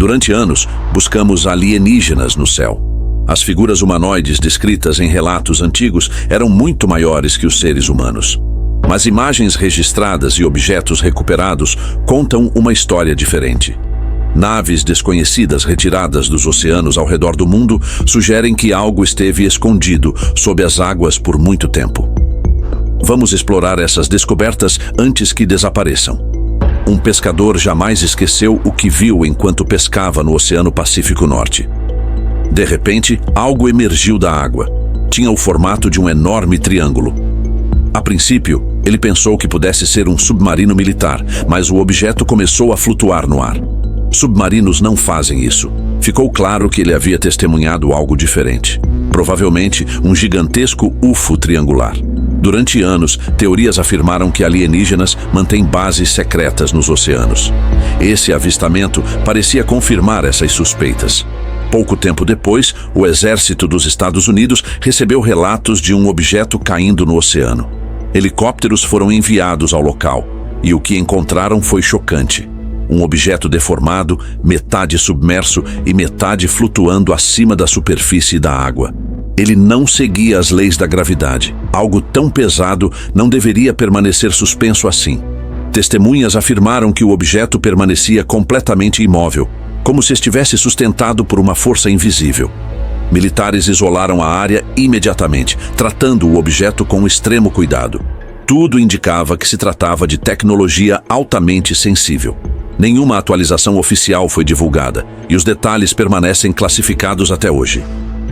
Durante anos, buscamos alienígenas no céu. As figuras humanoides descritas em relatos antigos eram muito maiores que os seres humanos. Mas imagens registradas e objetos recuperados contam uma história diferente. Naves desconhecidas retiradas dos oceanos ao redor do mundo sugerem que algo esteve escondido sob as águas por muito tempo. Vamos explorar essas descobertas antes que desapareçam. Um pescador jamais esqueceu o que viu enquanto pescava no Oceano Pacífico Norte. De repente, algo emergiu da água. Tinha o formato de um enorme triângulo. A princípio, ele pensou que pudesse ser um submarino militar, mas o objeto começou a flutuar no ar. Submarinos não fazem isso. Ficou claro que ele havia testemunhado algo diferente. Provavelmente um gigantesco UFO triangular. Durante anos, teorias afirmaram que alienígenas mantêm bases secretas nos oceanos. Esse avistamento parecia confirmar essas suspeitas. Pouco tempo depois, o exército dos Estados Unidos recebeu relatos de um objeto caindo no oceano. Helicópteros foram enviados ao local, e o que encontraram foi chocante. Um objeto deformado, metade submerso e metade flutuando acima da superfície da água. Ele não seguia as leis da gravidade. Algo tão pesado não deveria permanecer suspenso assim. Testemunhas afirmaram que o objeto permanecia completamente imóvel, como se estivesse sustentado por uma força invisível. Militares isolaram a área imediatamente, tratando o objeto com extremo cuidado. Tudo indicava que se tratava de tecnologia altamente sensível. Nenhuma atualização oficial foi divulgada, e os detalhes permanecem classificados até hoje.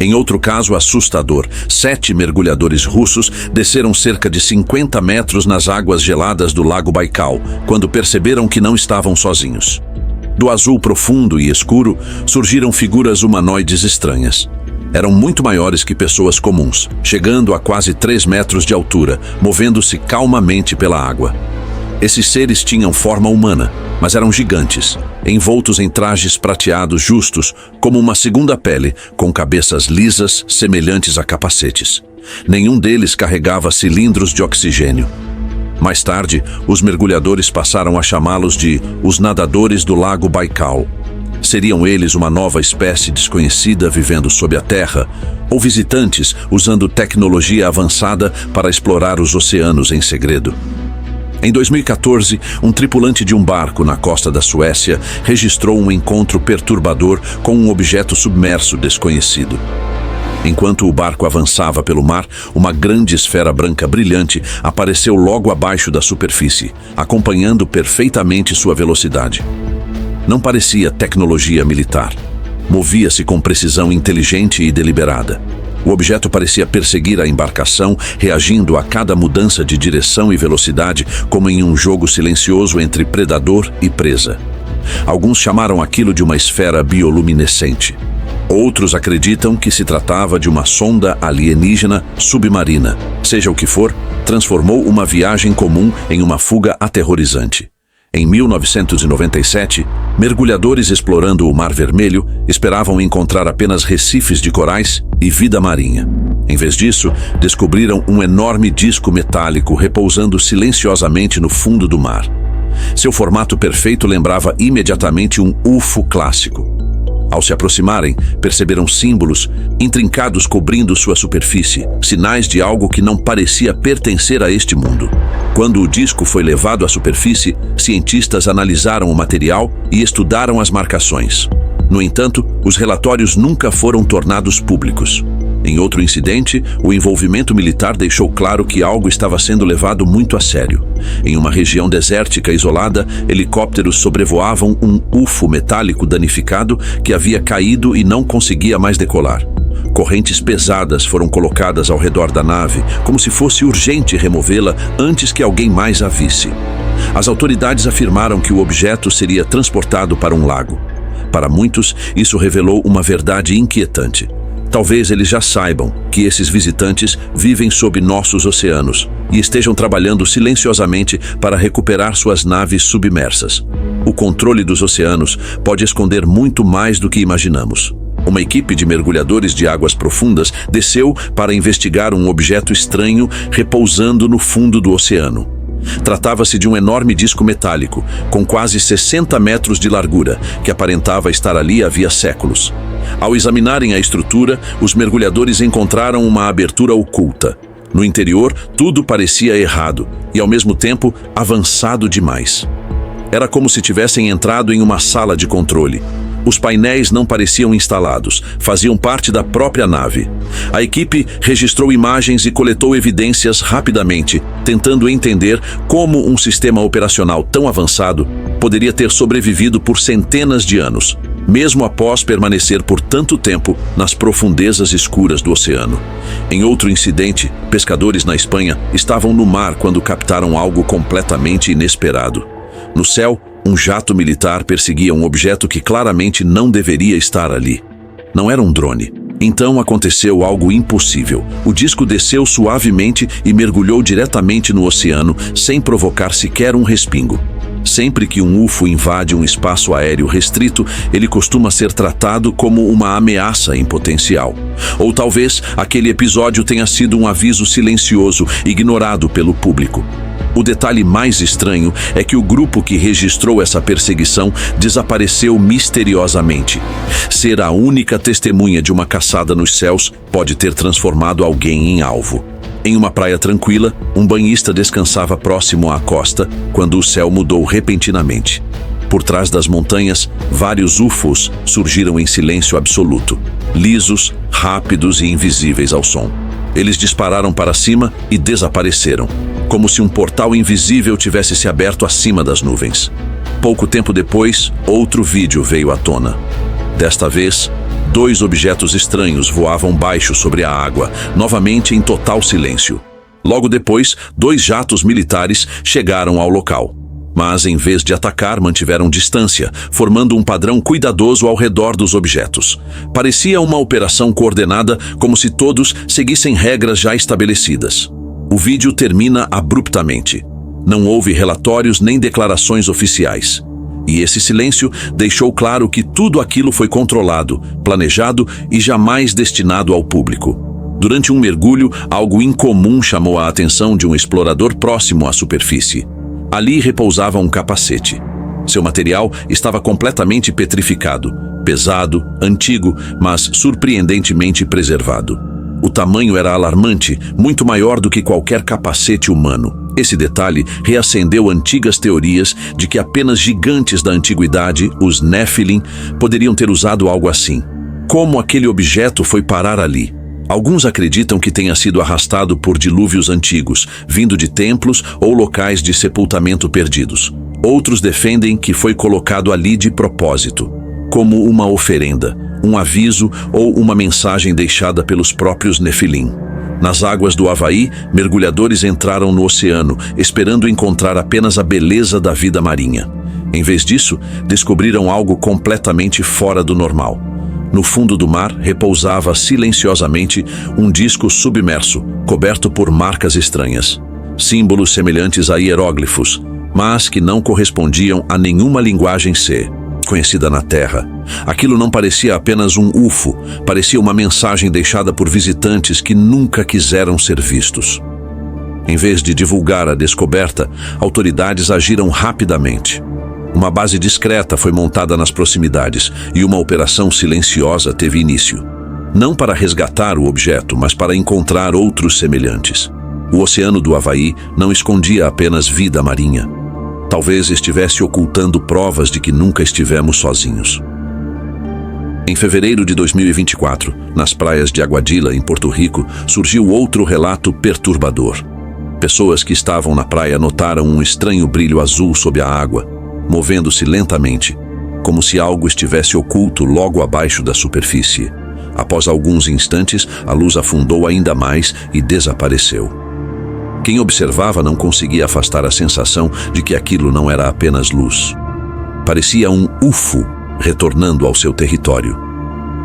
Em outro caso assustador, 7 mergulhadores russos desceram cerca de 50 metros nas águas geladas do Lago Baikal, quando perceberam que não estavam sozinhos. Do azul profundo e escuro, surgiram figuras humanoides estranhas. Eram muito maiores que pessoas comuns, chegando a quase 3 metros de altura, movendo-se calmamente pela água. Esses seres tinham forma humana, mas eram gigantes, envoltos em trajes prateados justos, como uma segunda pele, com cabeças lisas, semelhantes a capacetes. Nenhum deles carregava cilindros de oxigênio. Mais tarde, os mergulhadores passaram a chamá-los de os nadadores do Lago Baikal. Seriam eles uma nova espécie desconhecida vivendo sob a terra, ou visitantes usando tecnologia avançada para explorar os oceanos em segredo? Em 2014, um tripulante de um barco na costa da Suécia registrou um encontro perturbador com um objeto submerso desconhecido. Enquanto o barco avançava pelo mar, uma grande esfera branca brilhante apareceu logo abaixo da superfície, acompanhando perfeitamente sua velocidade. Não parecia tecnologia militar. Movia-se com precisão inteligente e deliberada. O objeto parecia perseguir a embarcação, reagindo a cada mudança de direção e velocidade, como em um jogo silencioso entre predador e presa. Alguns chamaram aquilo de uma esfera bioluminescente. Outros acreditam que se tratava de uma sonda alienígena submarina. Seja o que for, transformou uma viagem comum em uma fuga aterrorizante. Em 1997, mergulhadores explorando o Mar Vermelho esperavam encontrar apenas recifes de corais e vida marinha. Em vez disso, descobriram um enorme disco metálico repousando silenciosamente no fundo do mar. Seu formato perfeito lembrava imediatamente um UFO clássico. Ao se aproximarem, perceberam símbolos intrincados cobrindo sua superfície, sinais de algo que não parecia pertencer a este mundo. Quando o disco foi levado à superfície, cientistas analisaram o material e estudaram as marcações. No entanto, os relatórios nunca foram tornados públicos. Em outro incidente, o envolvimento militar deixou claro que algo estava sendo levado muito a sério. Em uma região desértica isolada, helicópteros sobrevoavam um UFO metálico danificado que havia caído e não conseguia mais decolar. Correntes pesadas foram colocadas ao redor da nave, como se fosse urgente removê-la antes que alguém mais a visse. As autoridades afirmaram que o objeto seria transportado para um lago. Para muitos, isso revelou uma verdade inquietante. Talvez eles já saibam que esses visitantes vivem sob nossos oceanos e estejam trabalhando silenciosamente para recuperar suas naves submersas. O controle dos oceanos pode esconder muito mais do que imaginamos. Uma equipe de mergulhadores de águas profundas desceu para investigar um objeto estranho repousando no fundo do oceano. Tratava-se de um enorme disco metálico, com quase 60 metros de largura, que aparentava estar ali havia séculos. Ao examinarem a estrutura, os mergulhadores encontraram uma abertura oculta. No interior, tudo parecia errado e, ao mesmo tempo, avançado demais. Era como se tivessem entrado em uma sala de controle. Os painéis não pareciam instalados, faziam parte da própria nave. A equipe registrou imagens e coletou evidências rapidamente, tentando entender como um sistema operacional tão avançado poderia ter sobrevivido por centenas de anos, mesmo após permanecer por tanto tempo nas profundezas escuras do oceano. Em outro incidente, pescadores na Espanha estavam no mar quando captaram algo completamente inesperado. No céu, um jato militar perseguia um objeto que claramente não deveria estar ali. Não era um drone. Então aconteceu algo impossível. O disco desceu suavemente e mergulhou diretamente no oceano, sem provocar sequer um respingo. Sempre que um UFO invade um espaço aéreo restrito, ele costuma ser tratado como uma ameaça em potencial. Ou talvez aquele episódio tenha sido um aviso silencioso, ignorado pelo público. O detalhe mais estranho é que o grupo que registrou essa perseguição desapareceu misteriosamente. Ser a única testemunha de uma caçada nos céus pode ter transformado alguém em alvo. Em uma praia tranquila, um banhista descansava próximo à costa quando o céu mudou repentinamente. Por trás das montanhas, vários UFOs surgiram em silêncio absoluto, lisos, rápidos e invisíveis ao som. Eles dispararam para cima e desapareceram, como se um portal invisível tivesse se aberto acima das nuvens. Pouco tempo depois, outro vídeo veio à tona. Desta vez, 2 objetos estranhos voavam baixo sobre a água, novamente em total silêncio. Logo depois, 2 jatos militares chegaram ao local. Mas, em vez de atacar, mantiveram distância, formando um padrão cuidadoso ao redor dos objetos. Parecia uma operação coordenada, como se todos seguissem regras já estabelecidas. O vídeo termina abruptamente. Não houve relatórios nem declarações oficiais. E esse silêncio deixou claro que tudo aquilo foi controlado, planejado e jamais destinado ao público. Durante um mergulho, algo incomum chamou a atenção de um explorador próximo à superfície. Ali repousava um capacete. Seu material estava completamente petrificado, pesado, antigo, mas surpreendentemente preservado. O tamanho era alarmante, muito maior do que qualquer capacete humano. Esse detalhe reacendeu antigas teorias de que apenas gigantes da antiguidade, os Nephilim, poderiam ter usado algo assim. Como aquele objeto foi parar ali? Alguns acreditam que tenha sido arrastado por dilúvios antigos, vindo de templos ou locais de sepultamento perdidos. Outros defendem que foi colocado ali de propósito, como uma oferenda, um aviso ou uma mensagem deixada pelos próprios Nefilim. Nas águas do Havaí, mergulhadores entraram no oceano, esperando encontrar apenas a beleza da vida marinha. Em vez disso, descobriram algo completamente fora do normal. No fundo do mar, repousava silenciosamente um disco submerso, coberto por marcas estranhas. Símbolos semelhantes a hieróglifos, mas que não correspondiam a nenhuma linguagem C, conhecida na Terra. Aquilo não parecia apenas um UFO, parecia uma mensagem deixada por visitantes que nunca quiseram ser vistos. Em vez de divulgar a descoberta, autoridades agiram rapidamente. Uma base discreta foi montada nas proximidades e uma operação silenciosa teve início. Não para resgatar o objeto, mas para encontrar outros semelhantes. O oceano do Havaí não escondia apenas vida marinha. Talvez estivesse ocultando provas de que nunca estivemos sozinhos. Em fevereiro de 2024, nas praias de Aguadilla, em Porto Rico, surgiu outro relato perturbador. Pessoas que estavam na praia notaram um estranho brilho azul sob a água, movendo-se lentamente, como se algo estivesse oculto logo abaixo da superfície. Após alguns instantes, a luz afundou ainda mais e desapareceu. Quem observava não conseguia afastar a sensação de que aquilo não era apenas luz. Parecia um UFO retornando ao seu território.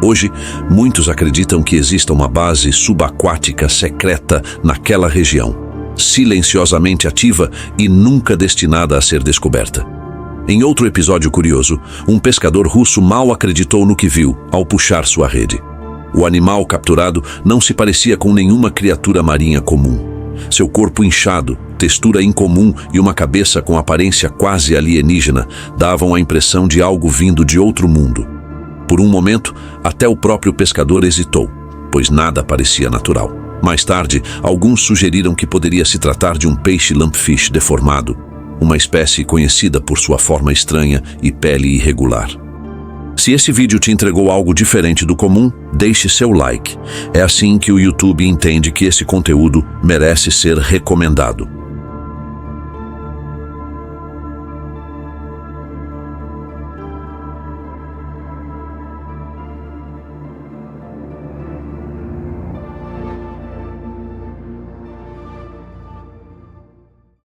Hoje, muitos acreditam que exista uma base subaquática secreta naquela região, silenciosamente ativa e nunca destinada a ser descoberta. Em outro episódio curioso, um pescador russo mal acreditou no que viu ao puxar sua rede. O animal capturado não se parecia com nenhuma criatura marinha comum. Seu corpo inchado, textura incomum e uma cabeça com aparência quase alienígena davam a impressão de algo vindo de outro mundo. Por um momento, até o próprio pescador hesitou, pois nada parecia natural. Mais tarde, alguns sugeriram que poderia se tratar de um peixe lumpfish deformado, uma espécie conhecida por sua forma estranha e pele irregular. Se esse vídeo te entregou algo diferente do comum, deixe seu like. É assim que o YouTube entende que esse conteúdo merece ser recomendado.